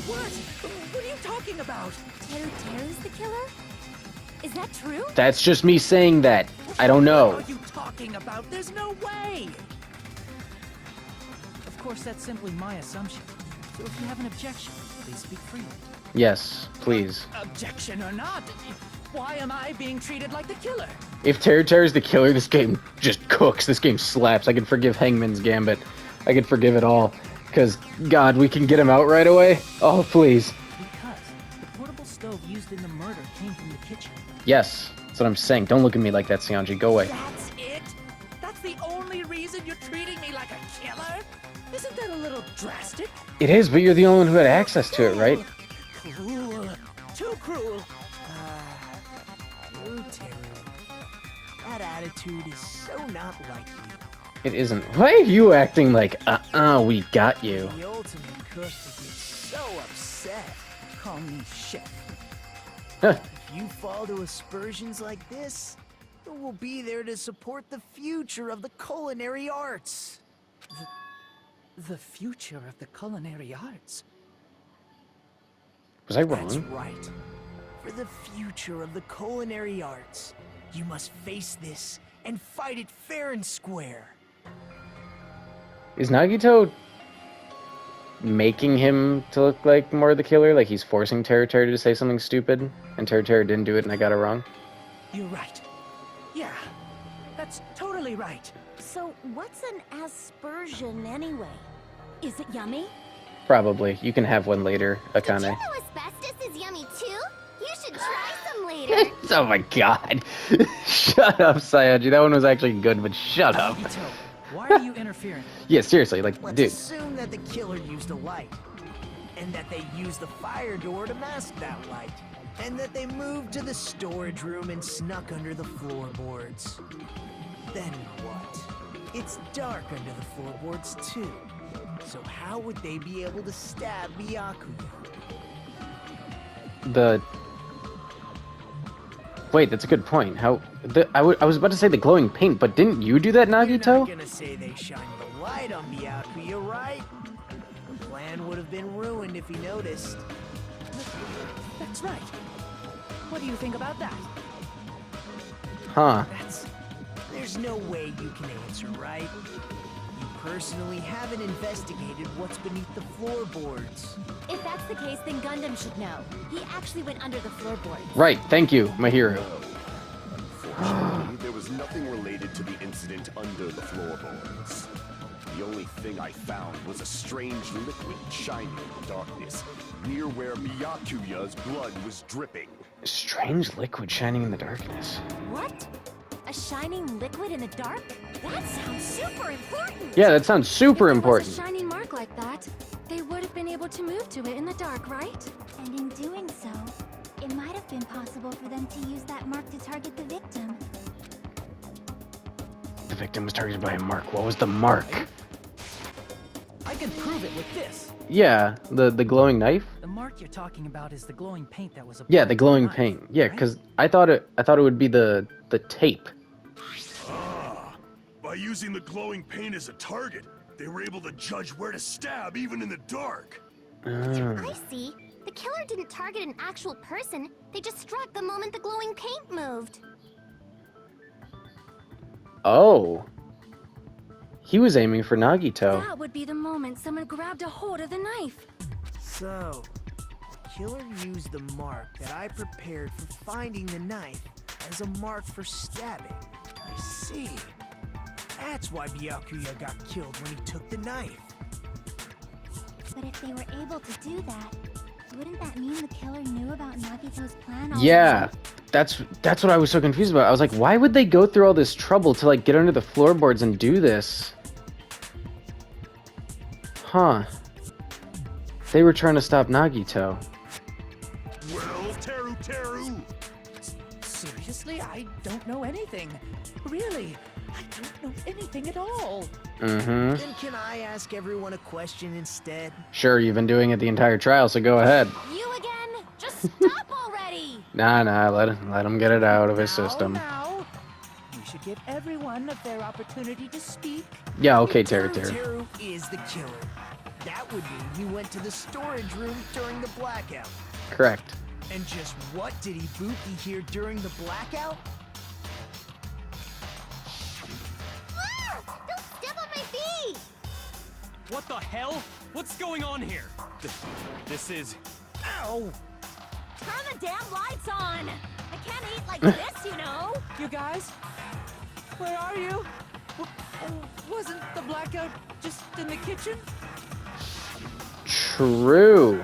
What? What are you talking about? Teru Teru's the killer? Is that true? That's just me saying that. I don't know. What are you talking about? There's no way! Of course, that's simply my assumption. So if you have an objection, please speak freely. Yes, please. Objection or not, why am I being treated like the killer? If Teru Teru's the killer, this game just cooks. This game slaps. I could forgive Hangman's Gambit. I could forgive it all. Because, God, we can get him out right away? Oh, please. Because the portable stove used in the murder came from the kitchen. Yes, that's what I'm saying. Don't look at me like that, Seonji. Go away. That's it? That's the only reason you're treating me like a killer? Isn't that a little drastic? It is, but you're the only one who had access to it, right? Cruel. Too cruel. You, Teru. That attitude is so not like you. It isn't. Why are you acting like, we got you? The ultimate cook to get so upset. Call me chef. If you fall to aspersions like this, who will be there to support the future of the culinary arts? The future of the culinary arts? Was I That's wrong? right. For the future of the culinary arts, you must face this and fight it fair and square. Is Nagito making him to look like more the killer? Like he's forcing Teru Teru to say something stupid, and Teru Teru didn't do it and I got it wrong? You're right. Yeah, that's totally right. So what's an aspersion anyway? Is it yummy? Probably. You can have one later, Did you Akane. know asbestos is yummy too? You should try some later. Oh my god. Shut up, Sayaji. That one was actually good, but shut up. Ito, why are you interfering? Yeah, seriously, like, Let's dude. assume that the killer used a light, and that they used the fire door to mask that light, and that they moved to the storage room and snuck under the floorboards. Then what? It's dark under the floorboards too. So how would they be able to stab Byakuya? Wait, that's a good point. I was about to say the glowing paint, but didn't you do that, You're not Nagito? gonna say they shined the light on Byakuya, right? The plan would have been ruined if he noticed. That's right. What do you think about that? Huh. There's no way you can answer, right? You personally haven't investigated what's beneath the floorboards. If that's the case, then Gundam should know. He actually went under the floorboards. Right, thank you, my hero. Fortunately, there was nothing related to the incident under the floorboards. The only thing I found was a strange liquid shining in the darkness, near where Byakuya's blood was dripping. Strange liquid shining in the darkness. What? A shining liquid in the dark? That sounds super important! Yeah, that sounds super If there important. was a shining mark like that, they would have been able to move to it in the dark, right? And in doing so, it might have been possible for them to use that mark to target the victim. The victim was targeted by a mark. What was the mark? I can prove it with this. Yeah, the glowing knife? The mark you're talking about is the glowing paint that was applied Yeah, the to glowing knife, paint. Yeah, right? because I thought it would be the tape. By using the glowing paint as a target, they were able to judge where to stab even in the dark. I see. The killer didn't target an actual person. They just struck the moment the glowing paint moved. Oh. He was aiming for Nagito. That would be the moment someone grabbed a hold of the knife. So, the killer used the mark that I prepared for finding the knife as a mark for stabbing. I see. That's why Byakuya got killed when he took the knife. But if they were able to do that, wouldn't that mean the killer knew about Nagito's plan all Yeah, that's what I was so confused about. I was like, why would they go through all this trouble to like get under the floorboards and do this? Huh. They were trying to stop Nagito. Well, Teru! Seriously, I don't know anything. Really, I don't know anything at all. Mm-hmm. Then can I ask everyone a question instead? Sure, you've been doing it the entire trial, so go ahead. You again? Just stop already! Nah, let him get it out of his system. Now, we should give everyone a fair opportunity to speak. Yeah, okay, Teru Teru. Teru is the killer. That would mean he went to the storage room during the blackout. Correct. And just what did Ibuki hear during the blackout? Ah! Don't step on my feet! What the hell? What's going on here? This is... Ow! Turn the damn lights on! I can't eat like this, you know! You guys? Where are you? Wasn't the blackout just in the kitchen? True.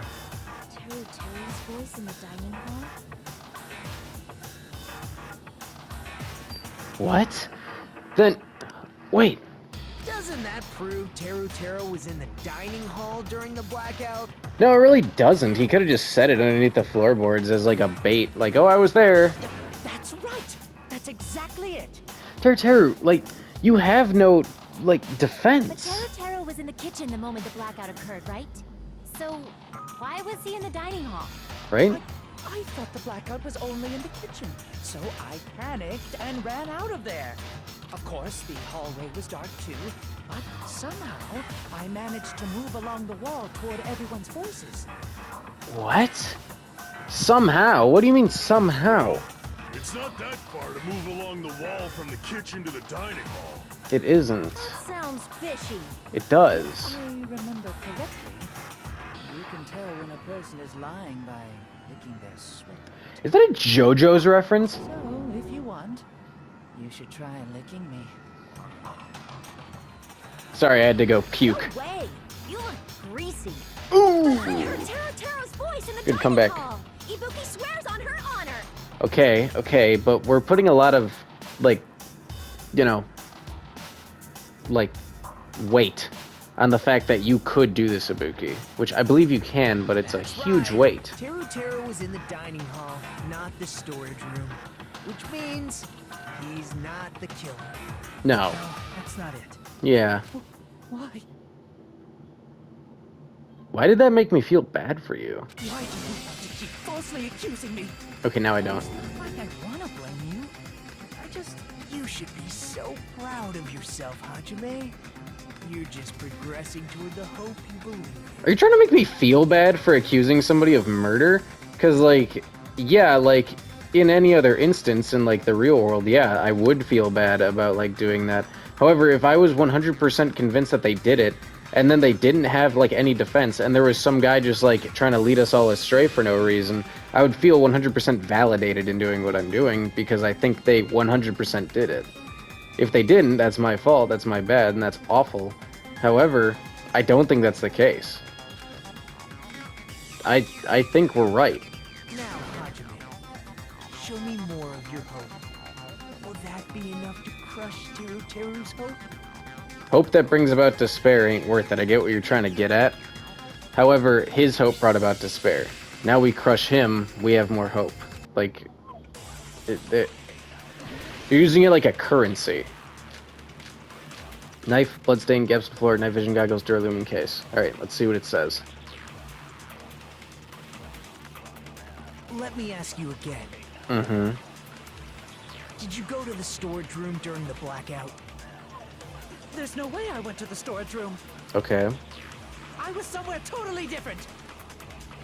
Terry's voice in the dining hall? What? Then, wait. Doesn't that prove Teru was in the dining hall during the blackout? No, it really doesn't. He could have just said it underneath the floorboards as like a bait. Like, oh, I was there. That's right! That's exactly it! Teru, like, you have no, like, But defense. Teru was in the kitchen the moment the blackout occurred, right? So, why was he in the dining hall? Right? I thought the blackout was only in the kitchen, so I panicked and ran out of there. Of course, the hallway was dark too, but somehow I managed to move along the wall toward everyone's voices. What? Somehow? What do you mean somehow? It's not that far to move along the wall from the kitchen to the dining hall. It isn't. That sounds fishy. It does. I remember correctly. You can tell when a person is lying by licking their sweat. Is that a JoJo's reference? So, if you want, you should try licking me. Sorry, I had to go puke. No way! You look greasy. Ooh! I heard Teru's voice in the Good dining comeback. hall. Ibuki swears on her honor. Okay, but we're putting a lot of, like, you know, like, weight on the fact that you could do this, Ibuki. Which I believe you can, but it's a huge Right. weight. Teru was in the dining hall, not the storage room. Which means he's not the killer. No. No, that's not it. Yeah. Why? Why did that make me feel bad for you? Why do you want to keep falsely accusing me? Okay, now I don't. It's not like I want to blame you. I just... You should be so proud of yourself, Hajime. You're just progressing toward the hope you believe in. Are you trying to make me feel bad for accusing somebody of murder? Because, like, yeah, like, in any other instance in, like, the real world, yeah, I would feel bad about, like, doing that. However, if I was 100% convinced that they did it, and then they didn't have, like, any defense, and there was some guy just, like, trying to lead us all astray for no reason, I would feel 100% validated in doing what I'm doing, because I think they 100% did it. If they didn't, that's my fault, that's my bad, and that's awful. However, I don't think that's the case. I think we're right. Now, Hajime, show me more of your hope. Will that be enough to crush Teru's hope? Hope that brings about despair ain't worth it. I get what you're trying to get at. However, his hope brought about despair. Now we crush him, we have more hope. Like, you're using it like a currency. Knife, bloodstain, gaps to floor, night vision goggles, Duralumine case. Alright, let's see what it says. Let me ask you again. Mm-hmm. Did you go to the storage room during the blackout? There's no way I went to the storage room. Okay. I was somewhere totally different.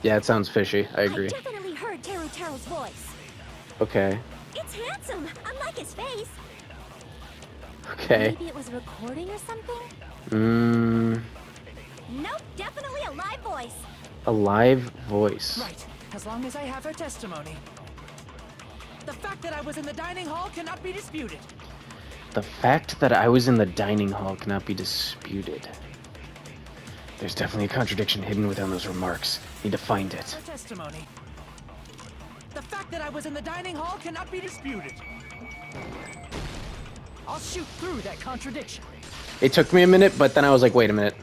Yeah, it sounds fishy. I I agree. definitely heard Teru's voice. Okay. It's handsome, unlike his face. Okay. Maybe it was a recording or something? Nope, definitely a live voice. A live voice. Right, as long as I have her testimony. The fact that I was in the dining hall cannot be disputed. The fact that I was in the dining hall cannot be disputed. There's definitely a contradiction hidden within those remarks. Need to find it. Her testimony. The fact that I was in the dining hall cannot be disputed. I'll shoot through that contradiction. It took me a minute, but then I was like, wait a minute.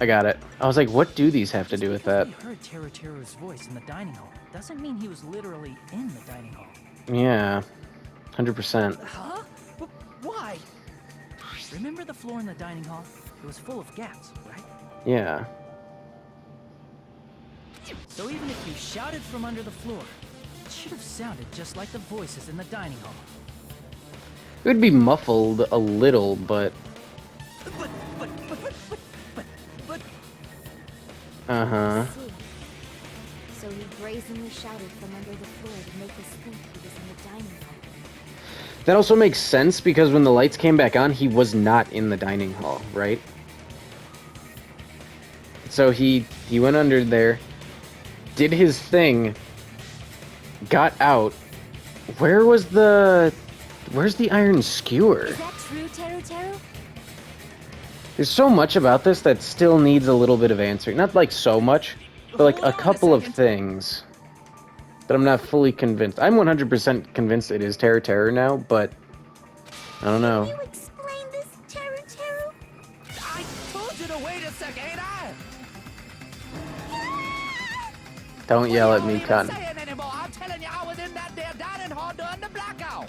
I got it. I was like, what do these have to do with that? He heard Teru's voice in the dining hall. Doesn't mean he was literally in the dining hall. Yeah. 100%. Huh? Why? Remember the floor in the dining hall? It was full of gaps, right? Yeah. So even if you shouted from under the floor, it should have sounded just like the voices in the dining hall. It would be muffled a little, but... But Uh-huh. See. So he brazenly shouted from under the floor to make us think he was in the dining hall. That also makes sense because when the lights came back on, he was not in the dining hall, right? So he went under there, did his thing, got out. Where's the iron skewer? Is that true, Teru Teru? There's so much about this that still needs a little bit of answering. Not like so much, but like a couple of things that I'm not fully convinced. I'm 100% convinced it is Teru Teru now, but I don't know. Can you explain this, Teru Teru? I told you to wait a second, ain't I? Don't yell at me, You don't cunt. even say it anymore. I'm telling you, I was in that there dining hall during the blackout.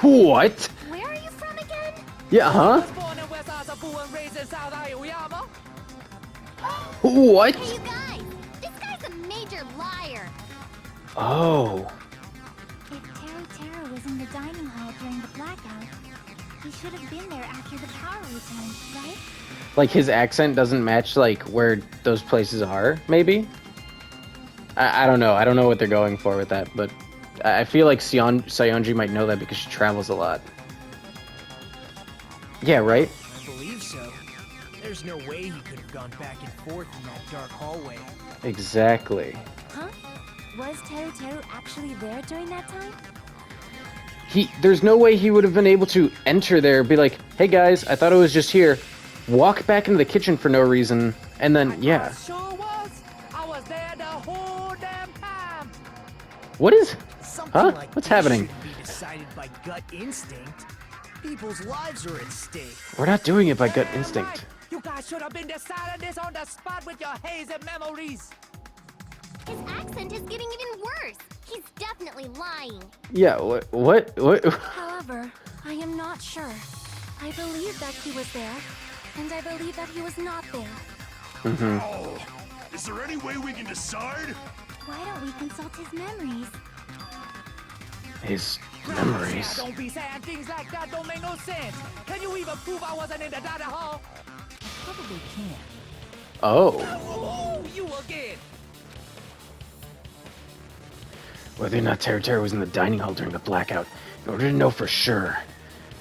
What? Where are you from again? Yeah, I huh? was born in West Asafu and raised in South Aoyama. What? Hey, you guys! This guy's a major liar! Oh. If Teru Teru was in the dining hall during the blackout, he should have been there after the power returned, right? Like his accent doesn't match like where those places are, maybe? I don't know. I don't know what they're going for with that, but I feel like Sayonji might know that because she travels a lot. Yeah, right? I believe so. There's no way he could have gone back and forth in that dark hallway. Exactly. Huh? Was Teru Teru actually there during that time? There's no way he would have been able to enter there, be like, hey guys, I thought it was just here, walk back into the kitchen for no reason, and then, yeah. I sure was. I was there the whole damn time. What is... Something Huh? like What's this happening? shouldn't be decided by gut instinct. People's lives are at stake. We're not doing it by gut Damn instinct. right. You guys should have been deciding this on the spot with your hazy memories. His accent is getting even worse. He's definitely lying. Yeah, what? However, I am not sure. I believe that he was there, and I believe that he was not there. Oh, is there any way we can decide? Why don't we consult his memories? His Yeah, memories. don't be saying things like that. Don't make no sense. Can you even prove I wasn't in the dining hall? Probably can. Oh. Oh, you again. Whether or not Teru Teru was in the dining hall during the blackout, in order to know for sure,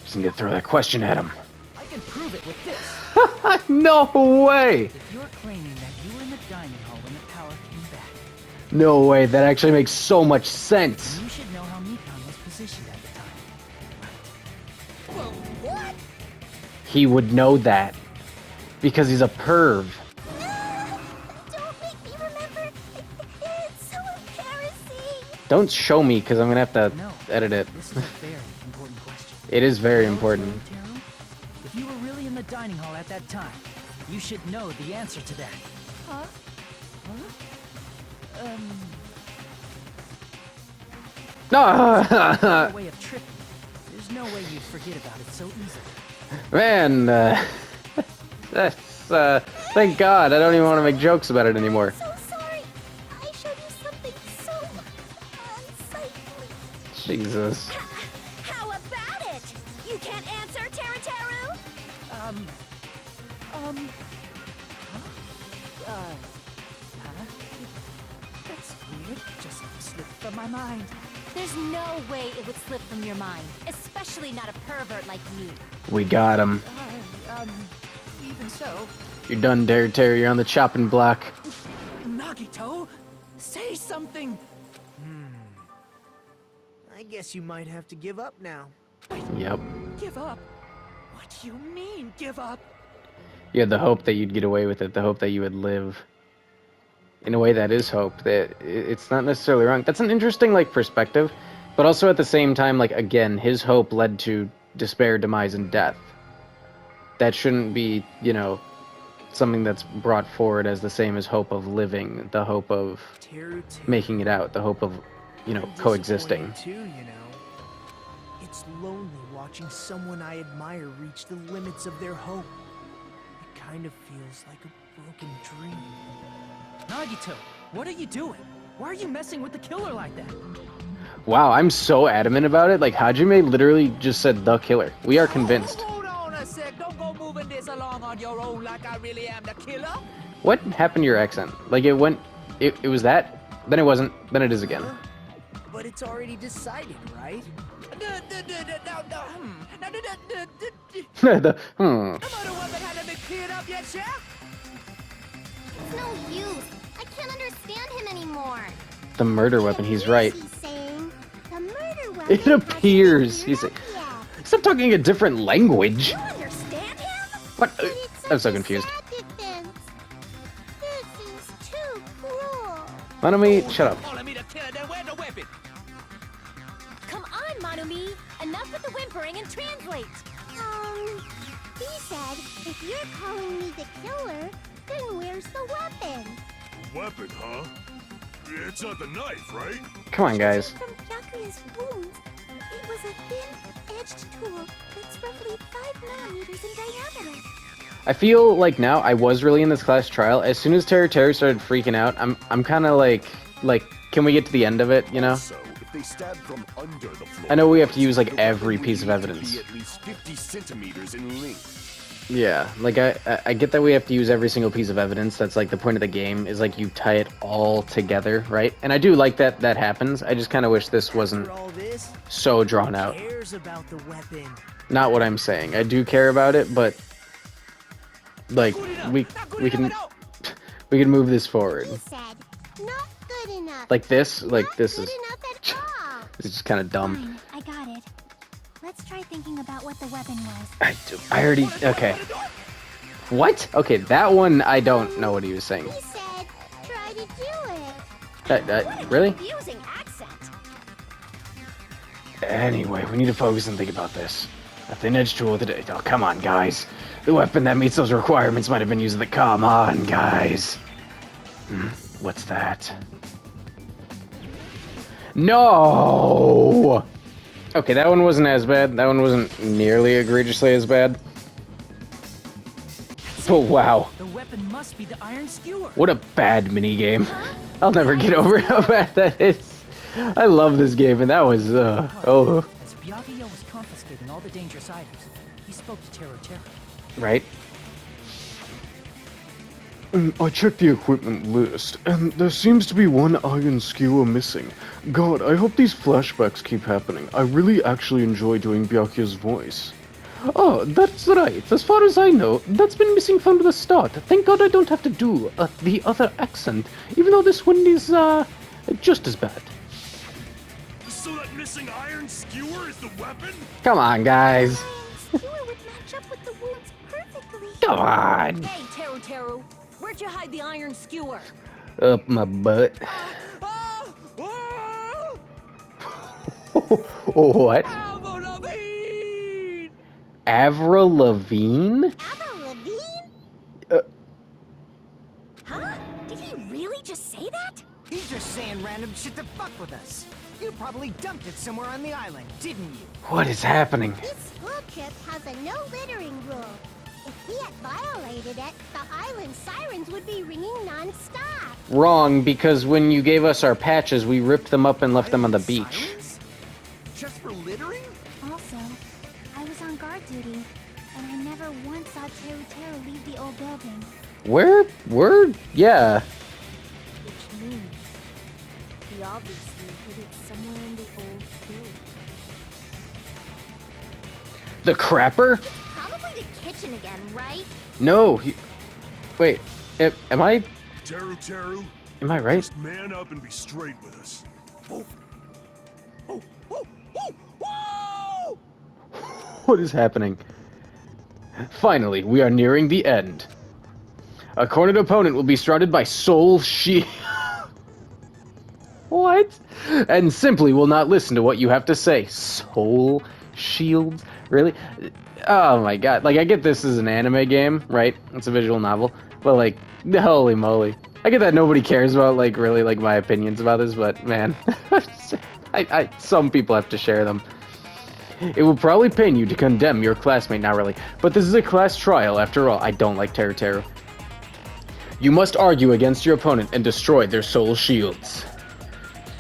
just need to throw that question at him. I can prove it with this. No way! If you're claiming that you were in the dining hall when the power came back, No way, that actually makes so much sense. you should know how Mikan was positioned at the time. Well, what? He would know that. Because he's a perv. Don't make me remember. It's so embarrassing. Don't show me, because I'm gonna have to No. edit it. This is a very important question. It is very You know, important. Teru, if you were really in the dining hall at that time, you should know the answer to that. Huh? Ah, A way of tricking. There's no way you'd forget about it so easily. man, that's, thank God, I don't even want to make jokes about it anymore. So sorry. I showed you something so unsightly. Jesus. How about it? You can't answer, Teru Teru? That's weird. Just slipped from my mind. There's no way it would slip from your mind, especially not a pervert like you. We got him. Even so, You're done, Teru Teru. You're on the chopping block. Nagito, say something. I guess you might have to give up now. Yep. Give up? What do you mean, give up? You had the hope that you'd get away with it, the hope that you would live. In a way, that is hope. That it's not necessarily wrong. That's an interesting, like, perspective. But also at the same time, like, again, his hope led to despair, demise, and death. That shouldn't be, you know, something that's brought forward as the same as hope of living, the hope of Teru Teru. making it out, the hope of, you know, I'm coexisting. disappointed too, you know. It's lonely watching someone I admire reach the limits of their hope. It kind of feels like a broken dream. Nagito, what are you doing? Why are you messing with the killer like that? Wow, I'm so adamant about it. Like, Hajime literally just said the killer. We are convinced. Hold on a sec. Don't go moving this along on your own like I really am the killer. What happened to your accent? Like it went, it was that, then it wasn't, then it is again. But it's already decided, right? The The murder weapon hasn't been cleared up yet, Chef? It's no use. I can't understand him anymore. the murder weapon. He's right. He's saying the murder weapon It appears. hasn't He's been like, cleared up yet. stop talking a different language. You understand him? What? But it's I'm so such a confused. sad defense. This is too cruel. Manami, shut up. Follow me to kill, then where's the weapon? Come on, Manumi. Enough with the whimpering and translate. He said, if you're calling me the killer, then where's the weapon? Weapon, huh? It's not the knife, right? Come on, guys. From Byakuya's wounds, it was a thin-edged tool that's roughly 5 millimeters in diameter. I feel like now I was really in this class trial. As soon as Teru started freaking out, I'm kind of like, can we get to the end of it? You know? So, if they stab from under the floor, I know we have to use like the every weapon piece of would need to evidence. be at least 50 centimeters in length. Yeah, like I get that we have to use every single piece of evidence. That's like the point of the game is like you tie it all together, right? And I do like that happens. I just kind of wish this wasn't After all this, so drawn who out. cares about the weapon? Not what I'm saying. I do care about it, but like we can move this forward. He said, not good enough. Like this, like not this good is enough at all. this is just kind of dumb. Fine, I got it. Let's try thinking about what the weapon was. I already okay. What? Okay, that one I don't know what he was saying. He said, try to do it. Really? Confusing accent. Anyway, we need to focus and think about this. A thin-edged tool today. Oh, come on, guys. The weapon that meets those requirements might have been used. Come on, guys. What's that? No! Okay, that one wasn't as bad. That one wasn't nearly egregiously as bad. Oh, wow. The weapon must be the iron skewer. What a bad minigame. I'll never get over how bad that is. I love this game, and that was, oh. As Byakuya was confiscating all the dangerous items, he spoke to Teru. Right? I checked the equipment list, and there seems to be one iron skewer missing. God, I hope these flashbacks keep happening. I really actually enjoy doing Byakuya's voice. Oh, that's right. As far as I know, that's been missing from the start. Thank God I don't have to do the other accent, even though this one is, just as bad. So that missing iron skewer is the weapon? Come on, guys. Iron skewer would match up with the wounds perfectly. Come on. Hey, Teru. Where'd you hide the iron skewer? Up my butt. What? Avril Lavigne? Avril Lavigne? Huh? Did he really just say that? He's just saying random shit to fuck with us. You probably dumped it somewhere on the island, didn't you? What is happening? This school trip has a no littering rule. If he had violated it, the island sirens would be ringing non-stop. Wrong, because when you gave us our patches, we ripped them up and left them on the beach. Silence? Just for littering? Also, I was on guard duty, and I never once saw Teru leave the old building. Yeah. Which means he obviously hid it somewhere in the old building. The crapper? Probably the kitchen again, right? No. Wait. Am I Teru, right? just man up and be straight with us. What is happening? Finally, we are nearing the end. A cornered opponent will be surrounded by soul shield. What? And simply will not listen to what you have to say. Soul shields? Really? Oh my god. Like, I get this is an anime game, right? It's a visual novel. But, like, holy moly. I get that nobody cares about, like, really, like, my opinions about this, but, man. Some people have to share them. It will probably pain you to condemn your classmate, not really. But this is a class trial, after all. I don't like Teru. You must argue against your opponent and destroy their soul shields.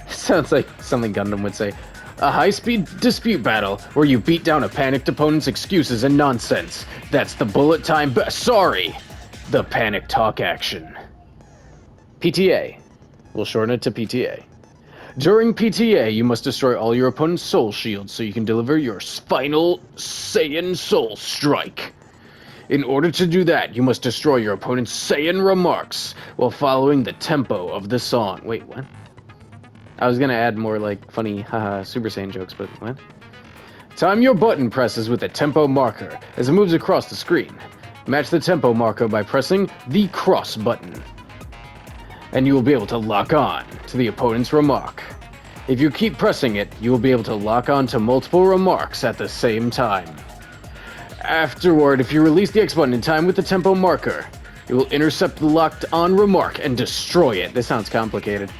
Sounds like something Gundam would say. A high-speed dispute battle where you beat down a panicked opponent's excuses and nonsense. That's the bullet time sorry! the Panic Talk action. PTA. We'll shorten it to PTA. During PTA, you must destroy all your opponent's soul shields so you can deliver your final Saiyan Soul Strike. In order to do that, you must destroy your opponent's Saiyan remarks while following the tempo of the song. Wait, what? I was gonna add more like funny haha Super Saiyan jokes, but what? Time your button presses with a tempo marker as it moves across the screen. Match the tempo marker by pressing the cross button, and you will be able to lock on to the opponent's remark. If you keep pressing it, you will be able to lock on to multiple remarks at the same time. Afterward, if you release the X button in time with the tempo marker, you will intercept the locked on remark and destroy it. This sounds complicated.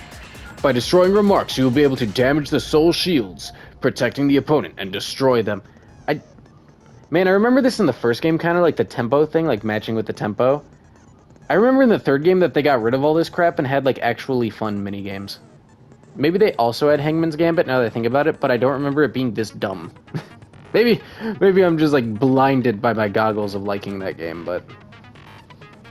By destroying remarks, you will be able to damage the soul shields, protecting the opponent, and destroy them. Man, I remember this in the first game, kind of like the tempo thing, like matching with the tempo. I remember in the third game that they got rid of all this crap and had like actually fun minigames. Maybe they also had Hangman's Gambit now that I think about it, but I don't remember it being this dumb. Maybe I'm just like blinded by my goggles of liking that game, but...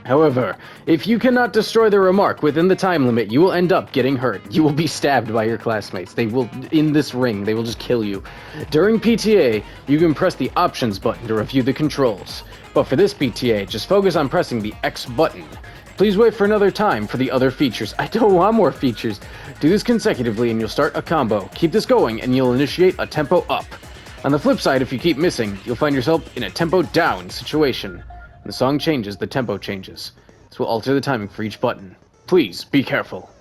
However, if you cannot destroy the remark within the time limit, you will end up getting hurt. You will be stabbed by your classmates. They will, in this ring, they will just kill you. During PTA, you can press the options button to review the controls. But for this PTA, just focus on pressing the X button. Please wait for another time for the other features. I don't want more features. Do this consecutively and you'll start a combo. Keep this going and you'll initiate a tempo up. On the flip side, if you keep missing, you'll find yourself in a tempo down situation. When the song changes, the tempo changes. This will alter the timing for each button. Please, be careful.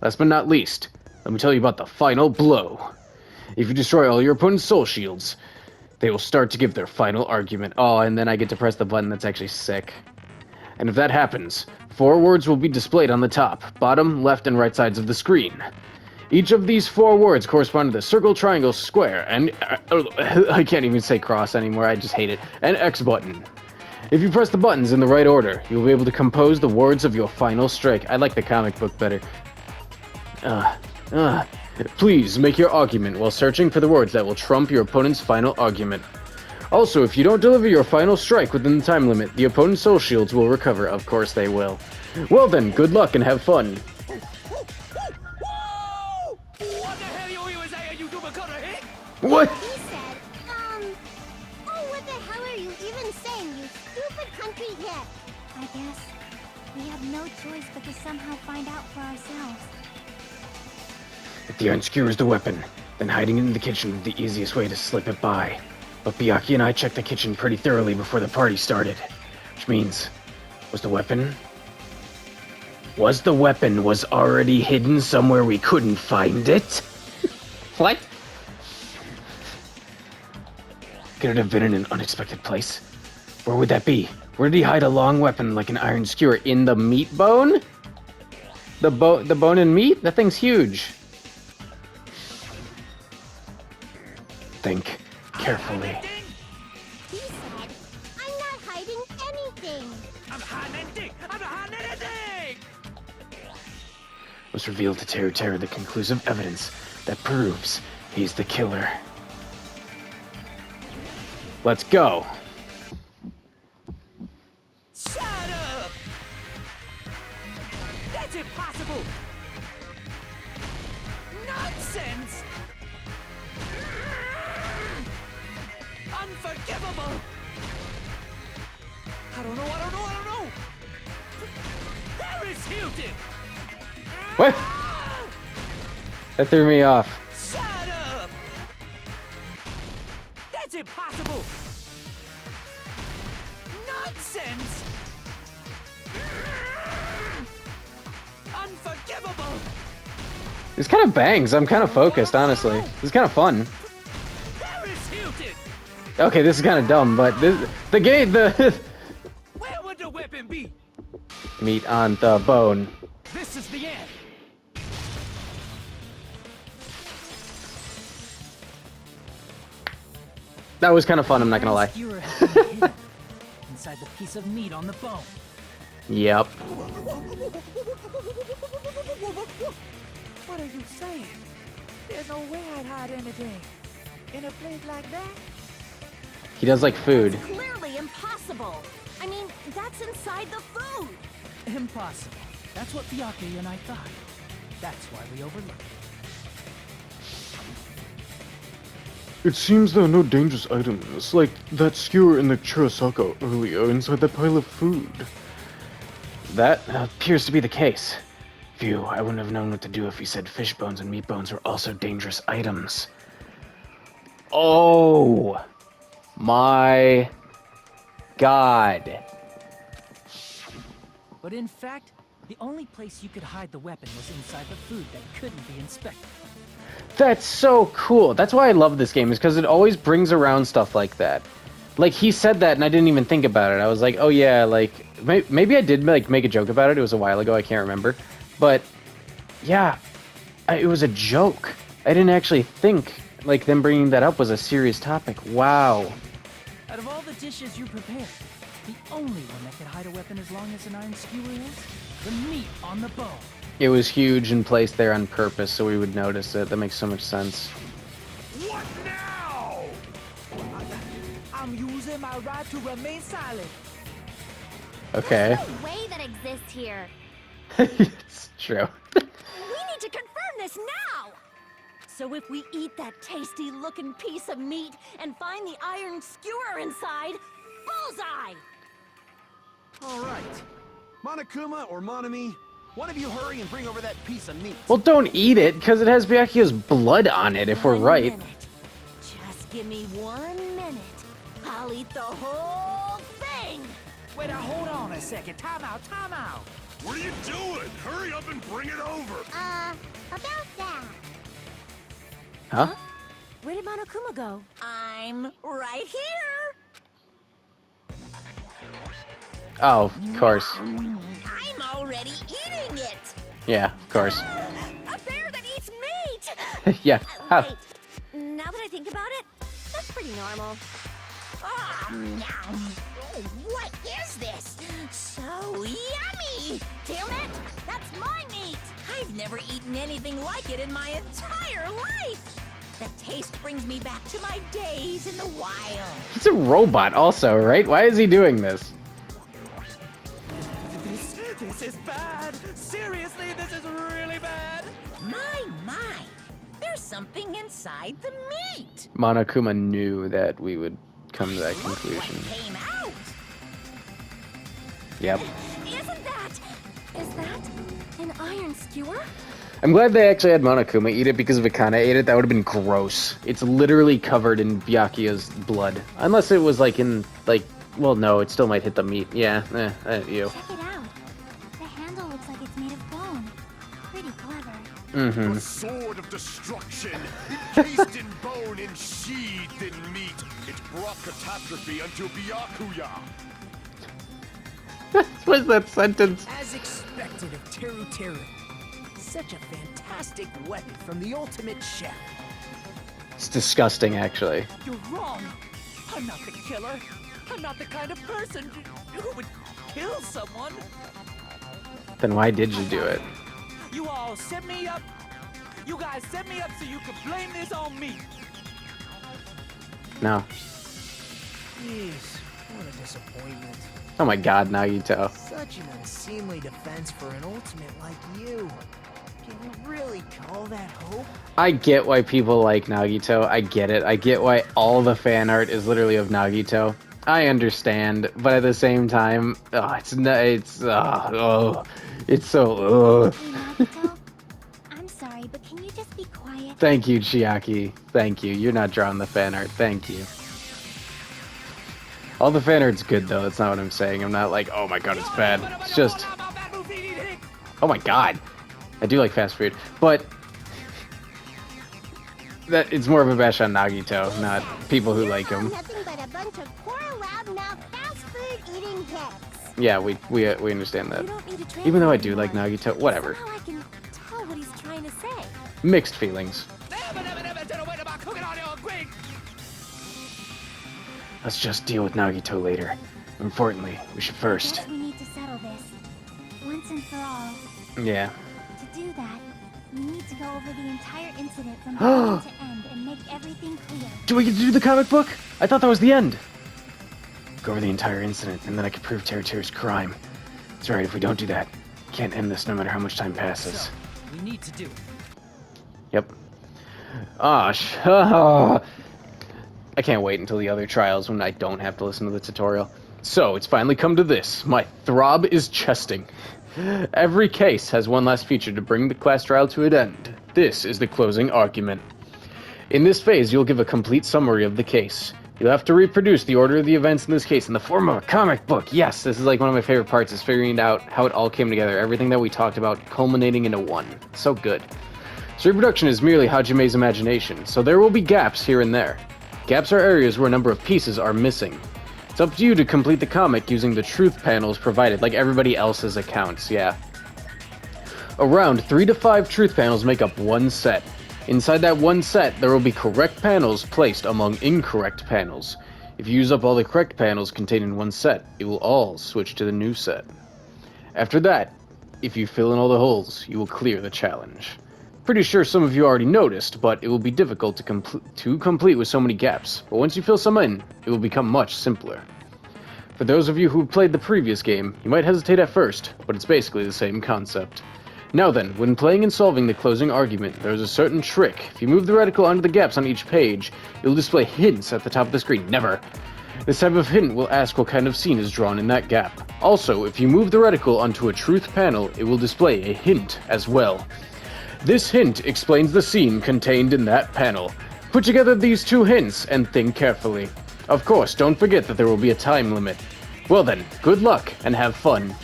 Last but not least, let me tell you about the final blow. If you destroy all your opponent's soul shields, they will start to give their final argument. Oh, and then I get to press the button. That's actually sick. And if that happens, 4 words will be displayed on the top, bottom, left, and right sides of the screen. Each of these 4 words correspond to the circle, triangle, square, and... I can't even say cross anymore, I just hate it. And X button. If you press the buttons in the right order, you'll be able to compose the words of your final strike. I like the comic book better. Please make your argument while searching for the words that will trump your opponent's final argument. Also, if you don't deliver your final strike within the time limit, the opponent's soul shields will recover. Of course they will. Well then, good luck and have fun. What? He said, oh, what the hell are you even saying, you stupid country hit? I guess we have no choice but to somehow find out for ourselves. If the iron skewer is the weapon, then hiding it in the kitchen is the easiest way to slip it by. But Byakuya and I checked the kitchen pretty thoroughly before the party started. Which means, was the weapon already hidden somewhere we couldn't find it? What? Could it have been in an unexpected place? Where would that be? Where did he hide a long weapon like an iron skewer? In the meat bone? The bone and meat? That thing's huge. Think carefully. He said, I'm not hiding anything. I'm not hiding anything! Was revealed to Teru the conclusive evidence that proves he's the killer. Let's go. Shut up! That's impossible! Nonsense! Unforgivable! I don't know! Paris Hilton! What? That threw me off. Shut up! That's impossible! Nonsense! Unforgivable! This kind of bangs. I'm kind of focused, honestly. This is kind of fun. Paris Hilton! Okay, this is kind of dumb, but the Where would the weapon be? meat on the bone. This is the end! That was kind of fun, I'm not gonna lie. Skewer had been hidden inside the piece of meat on the bone. Yep. What are you saying? There's no way I'd hide anything in a place like that. He does like food. Clearly impossible. I mean, that's inside the food. Impossible. That's what Byakuya and I thought. That's why we overlooked it. It seems there are no dangerous items, like that skewer in the Churasako earlier inside that pile of food. That appears to be the case. Phew, I wouldn't have known what to do if he said fish bones and meat bones were also dangerous items. Oh my god. But in fact, the only place you could hide the weapon was inside the food that couldn't be inspected. That's so cool. That's why I love this game, is because it always brings around stuff like that. Like, he said that and I didn't even think about it. I was like, oh yeah, like, maybe I did like make a joke about it. It was a while ago, I can't remember. But, yeah, it was a joke. I didn't actually think, like, them bringing that up was a serious topic. Wow. Out of all the dishes you prepared, the only one that could hide a weapon as long as an iron skewer is the meat on the bone. It was huge and placed there on purpose so we would notice it. That makes so much sense. What now? I'm using my right to remain silent. Okay. There's no way that exists here. It's true. We need to confirm this now! So if we eat that tasty-looking piece of meat and find the iron skewer inside, bullseye! All right. Monokuma or Monami, one of you hurry and bring over that piece of meat. Well, don't eat it, because it has Byakuya's blood on it, if we're right. Minute. Just give me 1 minute. I'll eat the whole thing! Wait, now hold on a second. Time out, time out. What are you doing? Hurry up and bring it over. About that. Huh? Where did Monokuma go? I'm right here! Oh, of course. I'm already eating it! Yeah, of course. A bear that eats meat! Yeah. How? Wait, now that I think about it, that's pretty normal. Ah, oh, what is this? So yummy! Damn it! That's my meat! I've never eaten anything like it in my entire life! The taste brings me back to my days in the wild. He's a robot also, right? Why is he doing this? This is bad. Seriously, this is really bad. My. There's something inside the meat. Monokuma knew that we would come to that conclusion. What came out? Yep. Is that an iron skewer? I'm glad they actually had Monokuma eat it, because if Akane ate it, that would have been gross. It's literally covered in Byakuya's blood. Unless it was like in, like, well, no, it still might hit the meat. Yeah, ew. Check it out. The handle looks like it's made of bone. Pretty clever. Mm-hmm. A sword of destruction, encased in bone and sheathed in meat. It brought catastrophe unto Byakuya. What's that sentence? As expected of Teru Teru. Such a fantastic weapon from the ultimate chef. It's disgusting, actually. You're wrong. I'm not the killer. I'm not the kind of person who would kill someone. Then why did you do it? You all set me up. You guys set me up so you could blame this on me. No. Jeez, what a disappointment. Oh my god, Nagito. Such an unseemly defense for an ultimate like you. Can you really call that hope? I get why people like Nagito. I get it. I get why all the fan art is literally of Nagito. I understand, but at the same time, it's so. Nagito, I'm sorry, but can you just be quiet? Thank you, Chiaki. Thank you. You're not drawing the fan art. Thank you. All the fan art's good though. That's not what I'm saying. I'm not like, oh my god, it's bad. It's just, oh my god. I do like fast food, but that it's more of a bash on Nagito, not people who like him. Nothing but a bunch of poor, loud-mouthed, fast food eating heads. Yeah, we understand that. You don't need to translate Even though I do like anymore. Nagito, whatever. Somehow I can tell what he's trying to say. Mixed feelings. Let's just deal with Nagito later. Importantly, we should first. Yes, we need to settle this once and for all. Yeah. To do that, we need to go over the entire incident from beginning to end and make everything clear. Do we get to do the comic book? I thought that was the end. Go over the entire incident, and then I can prove Teru's crime. That's right, if we don't do that, can't end this no matter how much time passes. So, we need to do it. Yep. I can't wait until the other trials when I don't have to listen to the tutorial. So, it's finally come to this. My throb is chesting. Every case has one last feature to bring the class trial to an end. This is the closing argument. In this phase, you'll give a complete summary of the case. You'll have to reproduce the order of the events in this case in the form of a comic book. Yes, this is like one of my favorite parts, is figuring out how it all came together. Everything that we talked about culminating into one. So good. So reproduction is merely Hajime's imagination, so there will be gaps here and there. Gaps are areas where a number of pieces are missing. It's up to you to complete the comic using the truth panels provided, like everybody else's accounts, yeah. Around 3 to 5 truth panels make up one set. Inside that one set, there will be correct panels placed among incorrect panels. If you use up all the correct panels contained in one set, it will all switch to the new set. After that, if you fill in all the holes, you will clear the challenge. Pretty sure some of you already noticed, but it will be difficult to complete with so many gaps. But once you fill some in, it will become much simpler. For those of you who played the previous game, you might hesitate at first, but it's basically the same concept. Now then, when playing and solving the closing argument, there is a certain trick. If you move the reticle onto the gaps on each page, it will display hints at the top of the screen. Never! This type of hint will ask what kind of scene is drawn in that gap. Also, if you move the reticle onto a truth panel, it will display a hint as well. This hint explains the scene contained in that panel. Put together these two hints and think carefully. Of course, don't forget that there will be a time limit. Well then, good luck and have fun.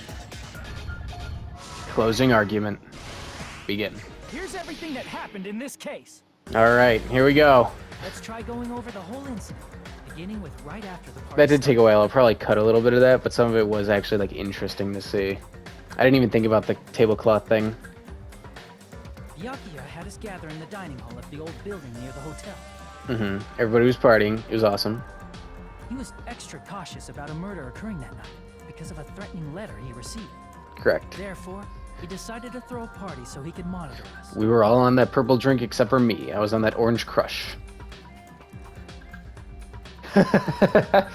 Closing argument. Begin. Here's everything that happened in this case. Alright, here we go. Let's try going over the whole incident, beginning with right after the party. That did take a while. I'll probably cut a little bit of that, but some of it was actually like interesting to see. I didn't even think about the tablecloth thing. Byakuya had us gather in the dining hall of the old building near the hotel. Everybody was partying. It was awesome. He was extra cautious about a murder occurring that night because of a threatening letter he received. Correct. Therefore, he decided to throw a party so he could monitor us. We were all on that purple drink except for me. I was on that orange crush. Though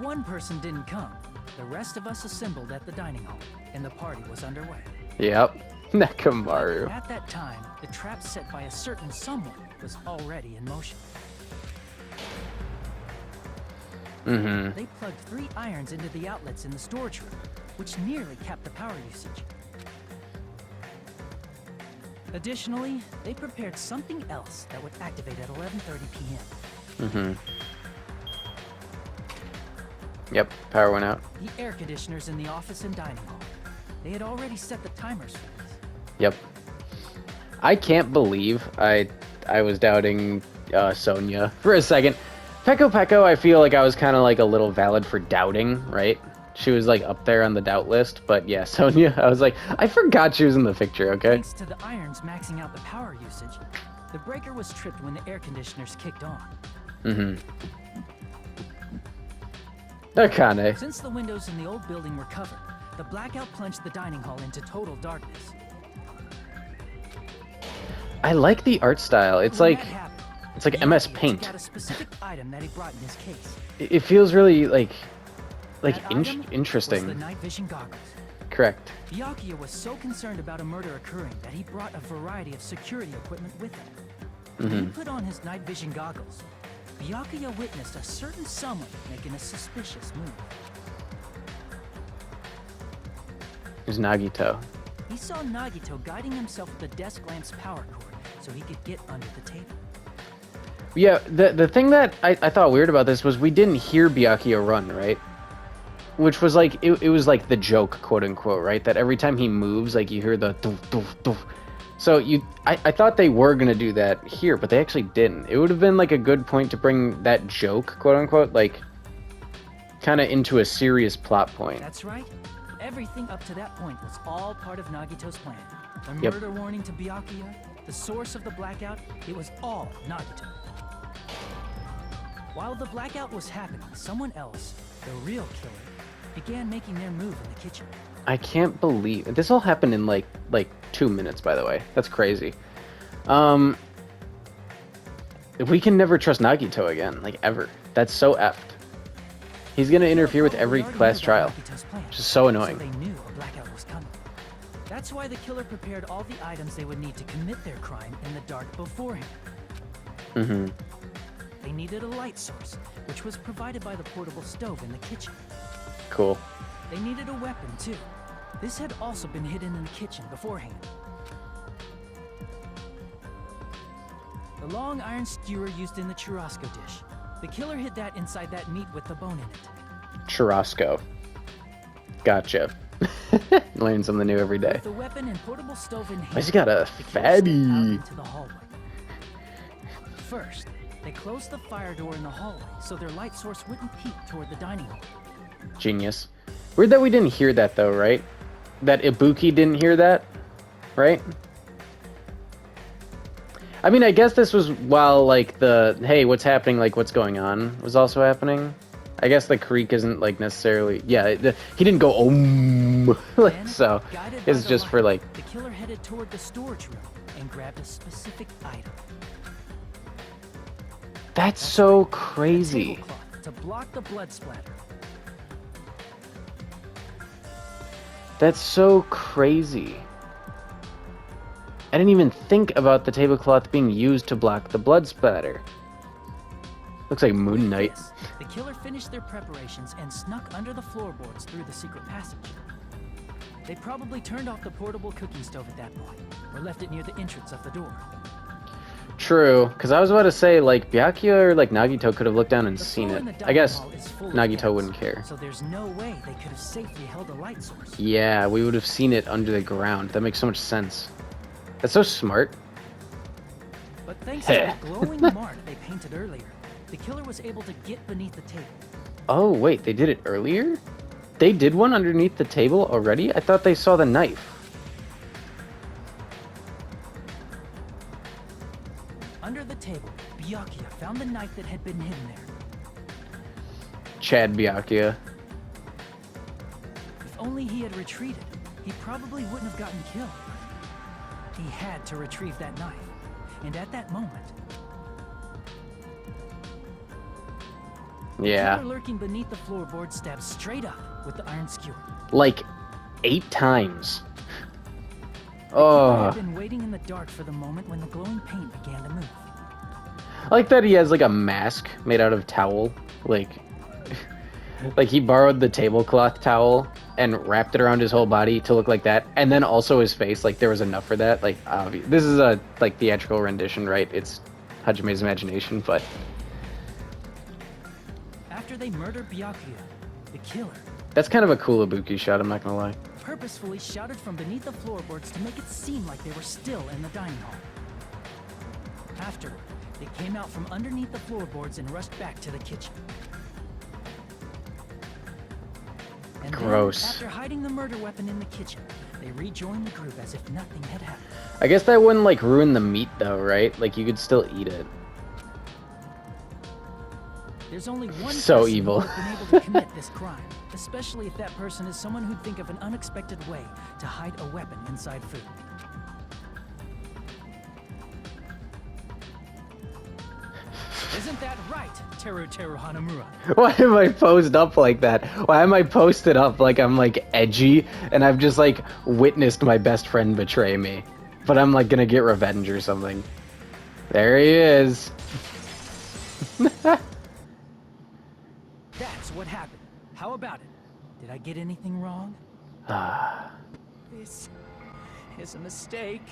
one person didn't come, the rest of us assembled at the dining hall, and the party was underway. Yep. Nakamaru. At that time, the trap set by a certain someone was already in motion. They plugged 3 irons into the outlets in the storage room, which nearly capped the power usage. Additionally, they prepared something else that would activate at 11:30 p.m. Yep, power went out. The air conditioners in the office and dining hall. They had already set the timers for this. Yep. I can't believe I was doubting Sonya for a second. Peko, I feel like I was kind of like a little valid for doubting, right? She was like up there on the doubt list, but yeah, Sonya, I was like, I forgot she was in the picture, okay? Thanks to the irons maxing out the power usage, the breaker was tripped when the air conditioners kicked on. Akane. Since the windows in the old building were covered, the blackout plunged the dining hall into total darkness. I like the art style. It's When like that happened, it's like Byakuya MS took Paint. out a specific item that he brought in his case. It feels really like That item was the interesting. night vision goggles. Correct. Byakuya was so concerned about a murder occurring that he brought a variety of security equipment with him. When he put on his night vision goggles, Byakuya witnessed a certain someone making a suspicious move. It was Nagito. He saw Nagito guiding himself with the desk lamp's power cord so he could get under the table. Yeah, the thing that I thought weird about this was we didn't hear Byakuya run, right? Which was like, it was like the joke, quote unquote, right? That every time he moves, like you hear the doof, doof, doof. So I thought they were gonna do that here, but they actually didn't. It would have been like a good point to bring that joke, quote unquote, like kind of into a serious plot point. That's right. Everything up to that point was all part of Nagito's plan. The Yep. murder warning to Byakuya, the source of the blackout, it was all Nagito. While the blackout was happening, someone else, the real killer, began making their move in the kitchen. I can't believe this all happened in like 2 minutes, by the way. That's crazy. We can never trust Nagito again, like ever. That's so effed. He's gonna interfere with every They already class knew trial, about Nagito's plan, which is so So annoying. they knew a blackout was coming. That's why the killer prepared all the items they would need to commit their crime in the dark beforehand. Mm-hmm. They needed a light source, which was provided by the portable stove in the kitchen. Cool. They needed a weapon, too. This had also been hidden in the kitchen beforehand. The long iron skewer used in the churrasco dish. The killer hid that inside that meat with the bone in it. Churrasco. Gotcha. Learn something new every day. With the weapon and portable stove in hand, He's got a the killer stepped out fatty. into the hallway. First, they closed the fire door in the hallway so their light source wouldn't peek toward the dining hall. Genius. Weird that we didn't hear that though, right? That Ibuki didn't hear that, right? I mean, I guess this was while like the hey, what's happening? Like, what's going on was also happening. I guess the creak isn't like necessarily. Yeah, he didn't go like, Then, so. guided by It's the just light, for like. the killer headed toward the storage room and grabbed a specific item. That's so A crazy. tablecloth to block the blood splatter. That's so crazy. I didn't even think about the tablecloth being used to block the blood splatter. Looks like Moon With Knight. this, the killer finished their preparations and snuck under the floorboards through the secret passage. They probably turned off the portable cooking stove at that point, or left it near the entrance of the door. True, because I was about to say, like, Byakuya or, like, Nagito could have looked down and The seen floor it. in the I dining guess hall is full of Nagito gas, wouldn't care. So there's no way they could have safely held a light source. Yeah, we would have seen it under the ground. That makes so much sense. That's so smart. But thanks to the glowing mark they painted earlier, the killer was able to get beneath the table. Oh, wait, they did it earlier? They did one underneath the table already? I thought they saw the knife. Under the table, Byakuya found the knife that had been hidden there. Chad Byakuya. If only he had retreated, he probably wouldn't have gotten killed. He had to retrieve that knife, and at that moment, the Yeah. killer lurking beneath the floorboard stabbed straight up with the iron skewer. Like, 8 times. The killer Oh. had been waiting in the dark for the moment when the glowing paint began to move. I like that he has, like, a mask made out of towel. Like he borrowed the tablecloth towel and wrapped it around his whole body to look like that. And then also his face, like, there was enough for that. Like, this is a, like, theatrical rendition, right? It's Hajime's imagination, but... After they murdered Byakuya, the killer That's kind of a cool Ibuki shot, I'm not gonna lie. purposefully shouted from beneath the floorboards to make it seem like they were still in the dining hall. Afterward, they came out from underneath the floorboards and rushed back to the kitchen. And Gross. Then, after hiding the murder weapon in the kitchen, they rejoined the group as if nothing had happened. I guess that wouldn't, like, ruin the meat, though, right? Like, you could still eat it. There's only one So person evil. who would have been able to commit this crime, especially if that person is someone who'd think of an unexpected way to hide a weapon inside food. Isn't that right, Teru Hanamura? Why am I posed up like that? Why am I posted up like I'm, like, edgy and I've just, like, witnessed my best friend betray me? But I'm, like, gonna get revenge or something. There he is. That's what happened. How about it? Did I get anything wrong? This is a mistake.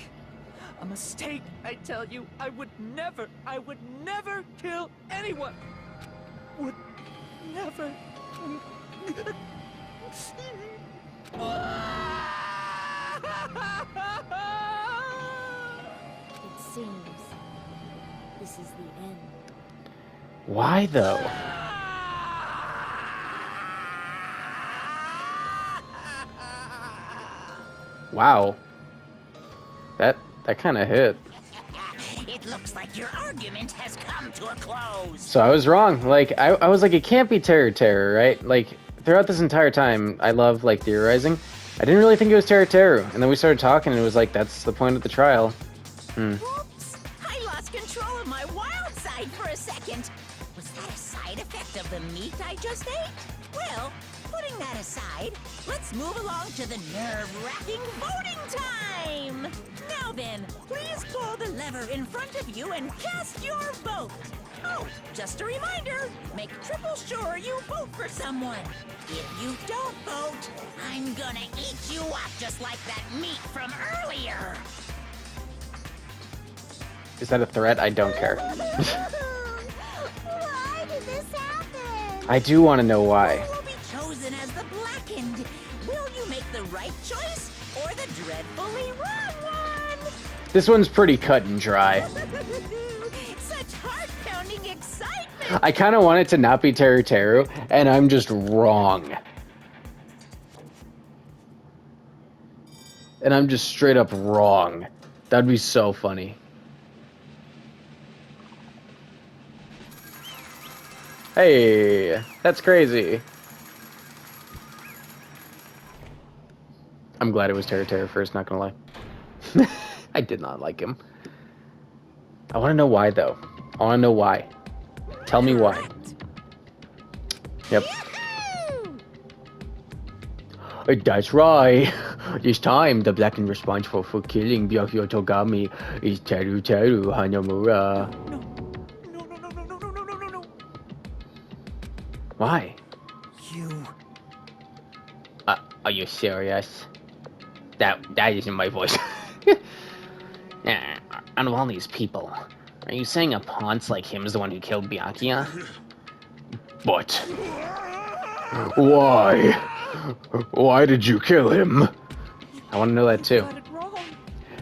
A mistake, I tell you. I would never kill anyone. Would never. It seems this is the end. Why, though? Wow. That kind of hit. It looks like your argument has come to a close. So I was wrong. Like, I was like, it can't be Terror, right? Like, throughout this entire time, I love, like, theorizing. I didn't really think it was Terror. And then we started talking, and it was like, that's the point of the trial. Oops! I lost control of my wild side for a second. Was that a side effect of the meat I just ate? Well, putting that aside, let's move along to the nerve-wracking voting time! Now then, please pull the lever in front of you and cast your vote! Oh, just a reminder, make triple sure you vote for someone. If you don't vote, I'm gonna eat you up just like that meat from earlier! Is that a threat? I don't care. Why did this happen? I do want to know why. Who will be chosen as the blackened? Will you make the right choice or the dreadfully wrong one? This one's pretty cut and dry. Such heart-pounding excitement! I kind of want it to not be Teru Teru, and I'm just wrong. And I'm just straight up wrong. That'd be so funny. Hey, that's crazy. I'm glad it was Teru Teru first, not gonna lie. I did not like him. I want to know why, though. I want to know why. Tell me why. Yep. That's right. This time, the blackened responsible for killing Byakuya Togami is Teru Teru Hanamura. No. Why? You... Are you serious? That isn't my voice. Out of all these people, are you saying a ponce like him is the one who killed Byakuya? But why? Why did you kill him? I want to know that too. Got it wrong.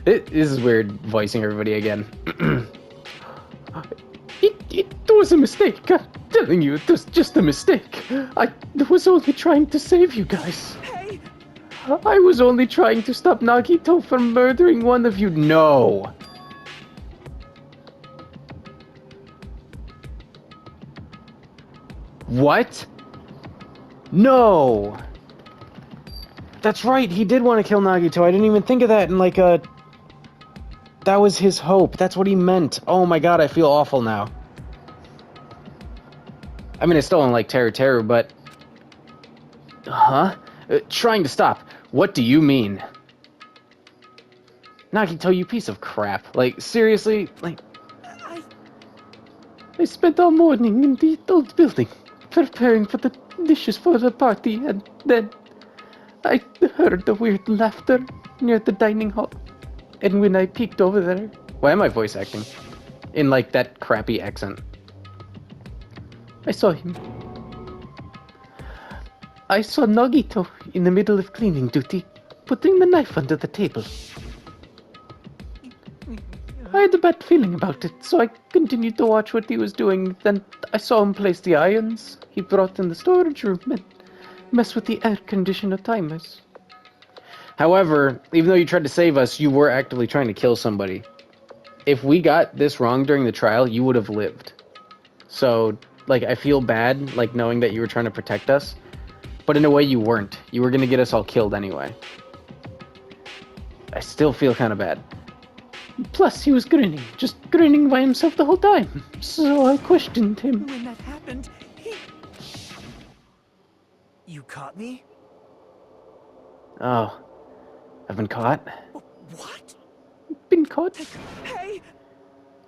This is weird voicing everybody again. It was a mistake. I'm telling you, it was just a mistake. I was only trying to save you guys. Hey, I was only trying to stop Nagito from murdering one of you. No. What? No. That's right, he did want to kill Nagito. I didn't even think of that in like a... That was his hope. That's what he meant. Oh my god, I feel awful now. I mean, I still don't like Teru Teru, but... Huh? Trying to stop. What do you mean? Nagito, you piece of crap. Like, seriously? Like... I spent all morning in the old building, preparing for the dishes for the party, and then... I heard the weird laughter near the dining hall. And when I peeked over there... Why am I voice acting? In, like, that crappy accent. I saw him. I saw Nagito in the middle of cleaning duty, putting the knife under the table. I had a bad feeling about it, so I continued to watch what he was doing. Then I saw him place the irons he brought in the storage room and mess with the air conditioner timers. However, even though you tried to save us, you were actively trying to kill somebody. If we got this wrong during the trial, you would have lived. So, like, I feel bad, like, knowing that you were trying to protect us. But in a way, you weren't. You were going to get us all killed anyway. I still feel kind of bad. Plus, he was grinning. Just grinning by himself the whole time. So I questioned him. when that happened, he... You caught me? Oh. I've been caught? What? Been caught? Hey!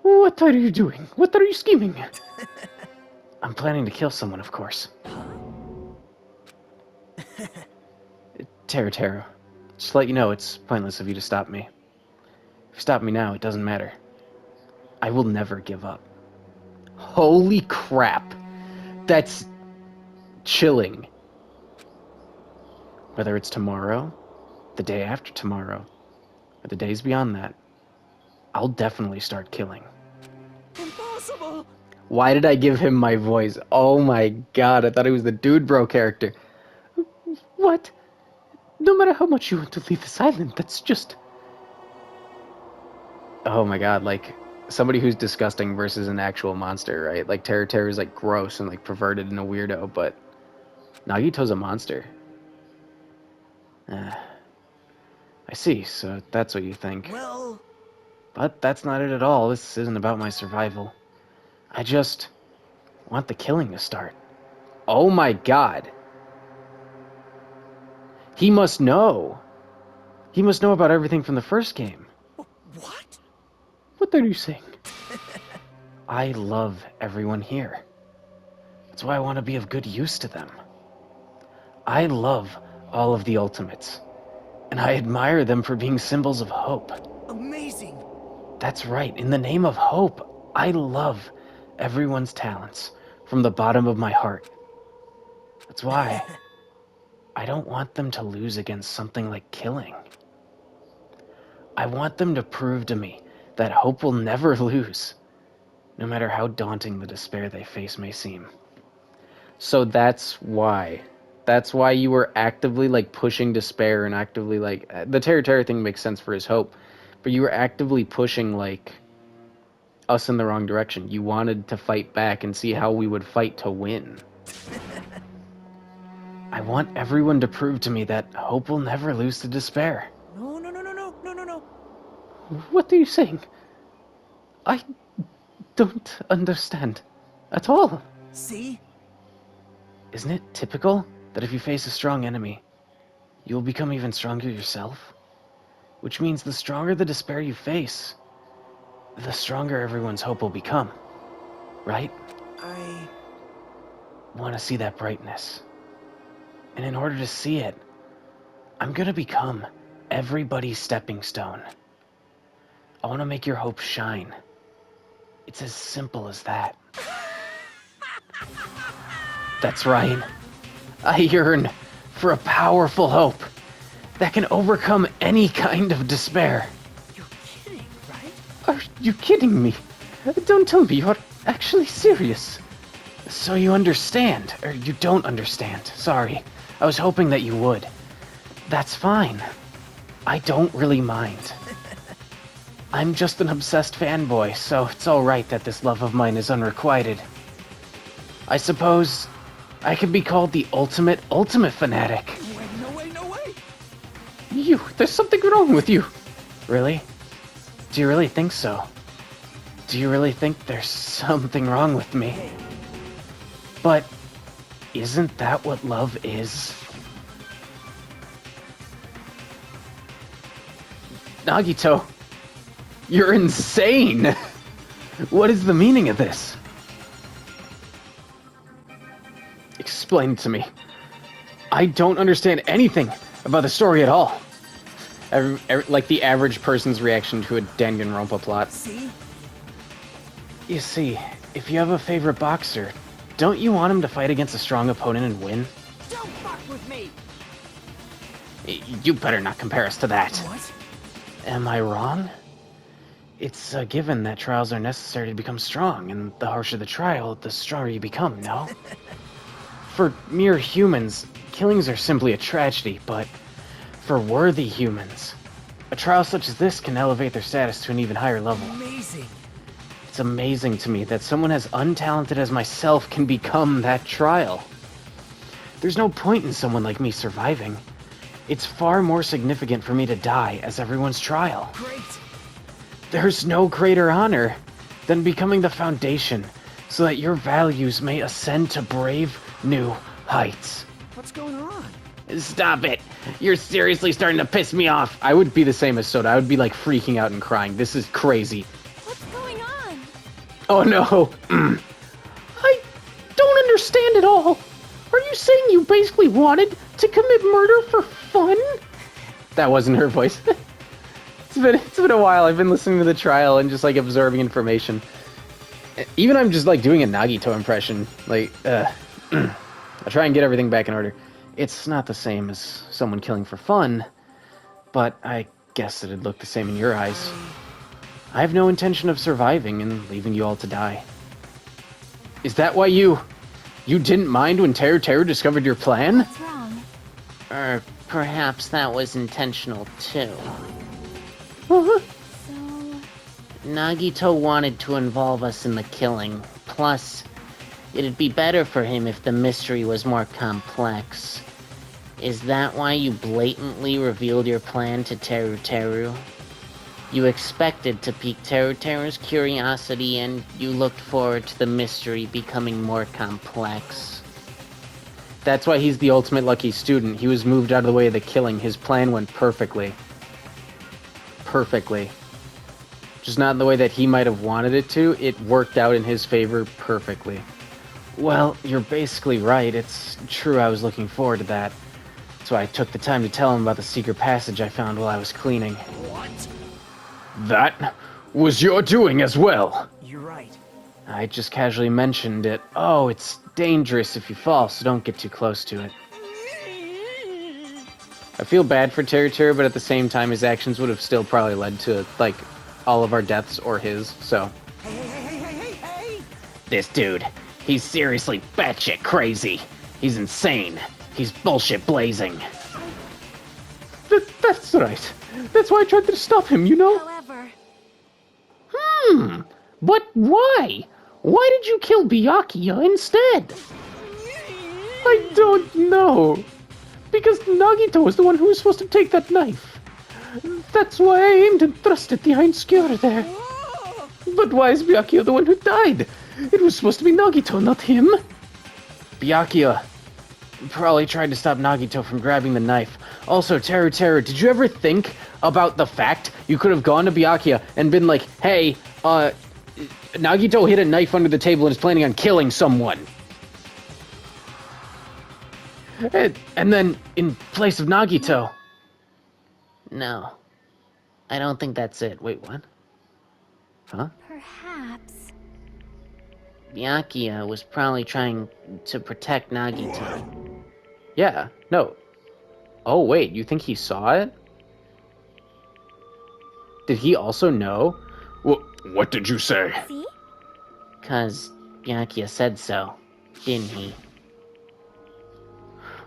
What are you doing? What are you scheming? I'm planning to kill someone, of course. Teru Teru, just to let you know, it's pointless of you to stop me. If you stop me now, it doesn't matter. I will never give up. Holy crap. That's chilling. Whether it's tomorrow, the day after tomorrow, or the days beyond that, I'll definitely start killing. Impossible! Why did I give him my voice? Oh my god, I thought he was the Dude Bro character. What? No matter how much you want to leave this island, that's just... Oh my god, like, somebody who's disgusting versus an actual monster, right? Like, Teru Teru is, like, gross and, like, perverted and a weirdo, but Nagito's a monster. I see, so that's what you think. Well... But that's not it at all. This isn't about my survival. I just want the killing to start. Oh my god. He must know. He must know about everything from the first game. What? What are you saying? I love everyone here. That's why I want to be of good use to them. I love all of the Ultimates, and I admire them for being symbols of hope. Amazing. That's right, in the name of hope, I love everyone's talents from the bottom of my heart. That's why I don't want them to lose against something like killing. I want them to prove to me that hope will never lose, no matter how daunting the despair they face may seem. So that's why. That's why you were actively like pushing despair and actively like the Terra thing makes sense for his hope, but you were actively pushing like us in the wrong direction. You wanted to fight back and see how we would fight to win. I want everyone to prove to me that hope will never lose to despair. No, no, no, no, no, no, no, no. What are you saying? I don't understand at all. See? Isn't it typical that if you face a strong enemy, you'll become even stronger yourself? Which means the stronger the despair you face, the stronger everyone's hope will become. Right? I Want to see that brightness. And in order to see it, I'm gonna become everybody's stepping stone. I want to make your hope shine. It's as simple as that. That's right. I yearn for a powerful hope that can overcome any kind of despair. You're kidding, right? Are you kidding me? Don't tell me you're actually serious. So you understand, or you don't understand. Sorry. I was hoping that you would. That's fine. I don't really mind. I'm just an obsessed fanboy, so it's alright that this love of mine is unrequited. I suppose I could be called the ultimate fanatic. No way, no way! There's something wrong with you. Really? Do you really think so? Do you really think there's something wrong with me? But isn't that what love is? Nagito, you're insane! What is the meaning of this? Explain it to me. I don't understand anything about the story at all. Like the average person's reaction to a Danganronpa plot. See? You see, if you have a favorite boxer, don't you want him to fight against a strong opponent and win? Don't fuck with me! You better not compare us to that. What? Am I wrong? It's a given that trials are necessary to become strong, and the harsher the trial, the stronger you become, no? For mere humans, killings are simply a tragedy, but for worthy humans, a trial such as this can elevate their status to an even higher level. Amazing. It's amazing to me that someone as untalented as myself can become that trial. There's no point in someone like me surviving. It's far more significant for me to die as everyone's trial. Great. There's no greater honor than becoming the foundation so that your values may ascend to brave new heights. What's going on? Stop it. You're seriously starting to piss me off. I would be the same as Soda. I would be like freaking out and crying. This is crazy. What's going on? Oh no. I don't understand at all. Are you saying you basically wanted to commit murder for fun? That wasn't her voice. It's been a while. I've been listening to the trial and just like absorbing information. Even I'm just like doing a Nagito impression. Like, I try and get everything back in order. It's not the same as someone killing for fun, but I guess it'd look the same in your eyes. I have no intention of surviving and leaving you all to die. Is that why you didn't mind when Teru discovered your plan? What's wrong? Or perhaps that was intentional too. So, Nagito wanted to involve us in the killing. Plus, it'd be better for him if the mystery was more complex. Is that why you blatantly revealed your plan to Teru? You expected to pique Teru's curiosity and you looked forward to the mystery becoming more complex. That's why he's the ultimate lucky student. He was moved out of the way of the killing. His plan went perfectly. Perfectly. Just not in the way that he might have wanted it to. It worked out in his favor perfectly. Well, you're basically right. It's true I was looking forward to that. That's why I took the time to tell him about the secret passage I found while I was cleaning. What? That was your doing as well. You're right. I just casually mentioned it. Oh, it's dangerous if you fall, so don't get too close to it. I feel bad for Teru, but at the same time, his actions would have still probably led to, like, all of our deaths or his, so. Hey! This dude, he's seriously batshit crazy. He's insane. He's bullshit blazing. That's right. That's why I tried to stop him, you know? However, But why? Why did you kill Byakuya instead? I don't know. Because Nagito was the one who was supposed to take that knife. That's why I aimed and thrust it behind Skewer there. But why is Byakuya the one who died? It was supposed to be Nagito, not him. Byakuya probably tried to stop Nagito from grabbing the knife. Also, Teru, did you ever think about the fact you could have gone to Byakuya and been like, hey, Nagito hid a knife under the table and is planning on killing someone? And then, in place of Nagito... No. I don't think that's it. Wait, what? Huh? perhaps. Byakuya was probably trying to protect Nagito. Yeah, no. Oh, wait, you think he saw it? Did he also know? What did you say? See? 'Cause Byakuya said so, didn't he?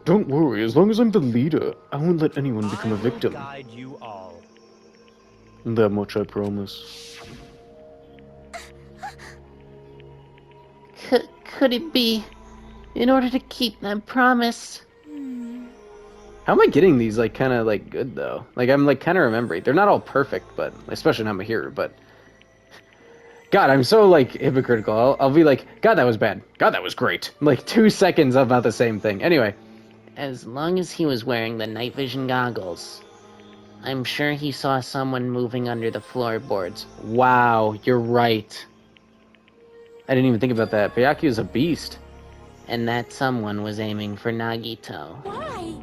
Don't worry, as long as I'm the leader, I won't let anyone become a victim. Guide you all. That much I promise. Could it be in order to keep that promise? How am I getting these, like, kind of, like, good, though? Like, I'm, like, kind of remembering. They're not all perfect, but, especially not my hero, but... God, I'm so, like, hypocritical. I'll be like, God, that was bad. God, that was great. Like, 2 seconds about the same thing. Anyway. As long as he was wearing the night vision goggles, I'm sure he saw someone moving under the floorboards. Wow, you're right. I didn't even think about that. Byakuya's a beast. And that someone was aiming for Nagito. Why?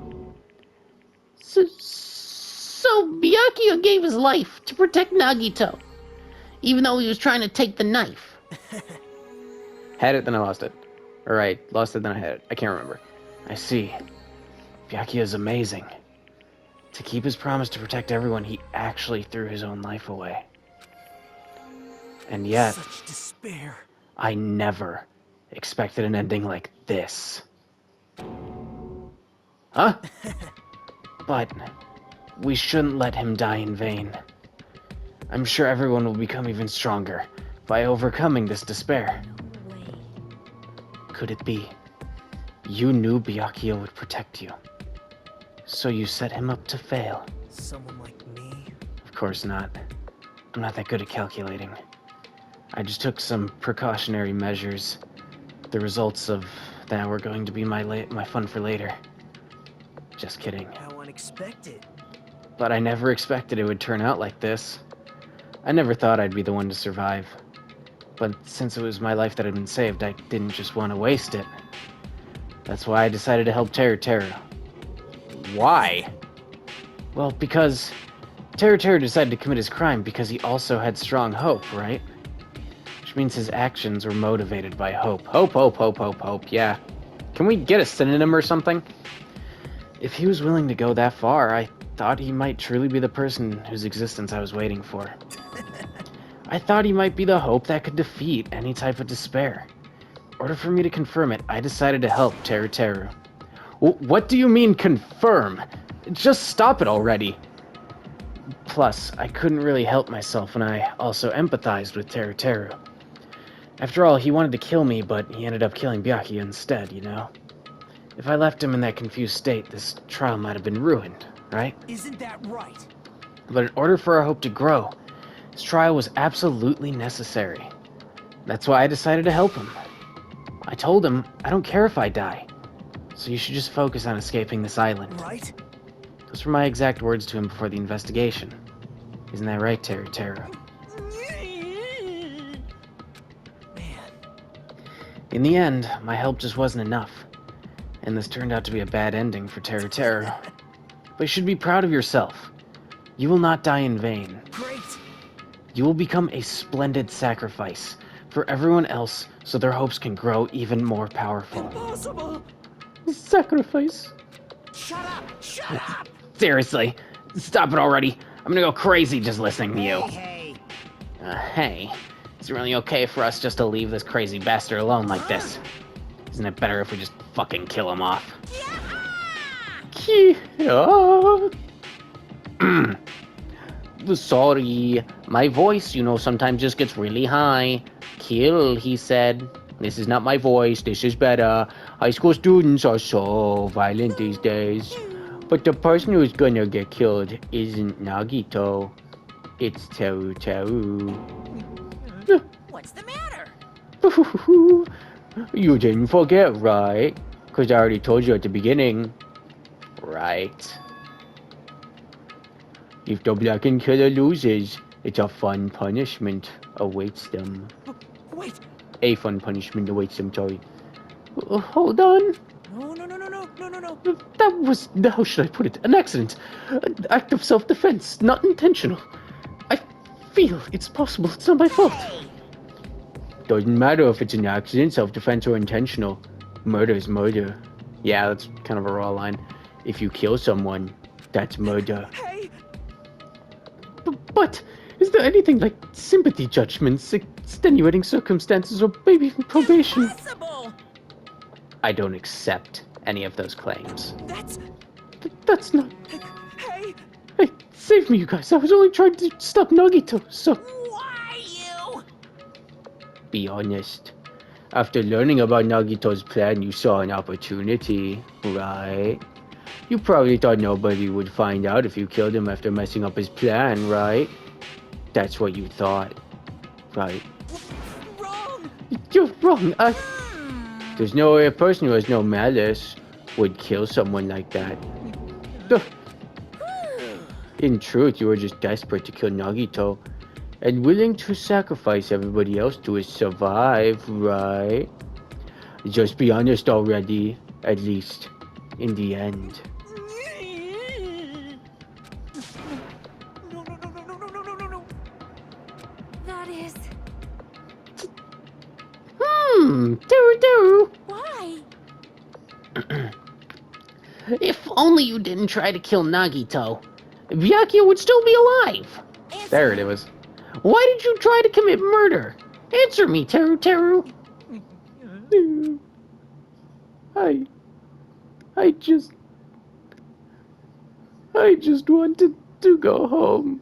So Byakuya gave his life to protect Nagito, even though he was trying to take the knife. Had it, then I lost it. Or I lost it, then I had it. I can't remember. I see. Byakuya's amazing. To keep his promise to protect everyone, he actually threw his own life away. And yet, Such despair. I never expected an ending like this. Huh? But we shouldn't let him die in vain. I'm sure everyone will become even stronger by overcoming this despair. Could it be you knew Byakuya would protect you, so you set him up to fail? Someone like me? Of course not. I'm not that good at calculating. I just took some precautionary measures. The results of that were going to be my fun for later. Just kidding. How unexpected. But I never expected it would turn out like this. I never thought I'd be the one to survive. But since it was my life that had been saved, I didn't just want to waste it. That's why I decided to help Teru. Why? Well, because Teru decided to commit his crime because he also had strong hope, right? Which means his actions were motivated by hope. Hope, yeah. Can we get a synonym or something? If he was willing to go that far, I thought he might truly be the person whose existence I was waiting for. I thought he might be the hope that could defeat any type of despair. In order for me to confirm it, I decided to help Teru. What do you mean, confirm? Just stop it already. Plus, I couldn't really help myself, and I also empathized with Teru. After all, he wanted to kill me, but he ended up killing Byakuya instead, you know? If I left him in that confused state, this trial might have been ruined, right? Isn't that right? But in order for our hope to grow, this trial was absolutely necessary. That's why I decided to help him. I told him, I don't care if I die, So you should just focus on escaping this island. Right? Those were my exact words to him before the investigation. Isn't that right, Teru Teru? Man, In the end, my help just wasn't enough. And this turned out to be a bad ending for Teru Teru. But you should be proud of yourself. You will not die in vain. great! You will become a splendid sacrifice for everyone else so their hopes can grow even more powerful. Impossible! Sacrifice? Shut up! Shut up! Seriously, stop it already. I'm gonna go crazy just listening to you. Hey, Hey, is it really okay for us just to leave this crazy bastard alone like this? Isn't it better if we just fucking kill him off? Sorry, my voice, sometimes just gets really high. Kill, he said. This is not my voice, this is better. High school students are so violent these days. But the person who's gonna get killed isn't Nagito. It's Teru Teru. What's the matter? You didn't forget, right? Because I already told you at the beginning. Right. If the blackened killer loses, it's a fun punishment awaits them. wait! A fun punishment awaits them, sorry. Hold on. No, no, no, no, no, no, no, no. That was, how should I put it? An accident. An act of self-defense, not intentional. I feel it's possible. It's not my fault. Doesn't matter if it's an accident, self-defense, or intentional. Murder is murder. Yeah, that's kind of a raw line. If you kill someone, that's murder. Hey! But is there anything like sympathy judgments, extenuating circumstances, or maybe even probation? Impossible! I don't accept any of those claims. That's That's not... hey! Hey, save me, you guys. I was only trying to stop Nagito, so... Why you? Be honest. After learning about Nagito's plan, you saw an opportunity, right? You probably thought nobody would find out if you killed him after messing up his plan, right? That's what you thought, right? Wrong! You're wrong. There's no way a person who has no malice would kill someone like that. Ugh. In truth, you were just desperate to kill Nagito and willing to sacrifice everybody else to survive, right? Just be honest already, at least in the end. No, no, no, no, no, no, no, no, no. That is... Teru. Why? If only you didn't try to kill Nagito, Byakuya would still be alive. There it was. Why did you try to commit murder? Answer me, Teru Teru. I just wanted to go home.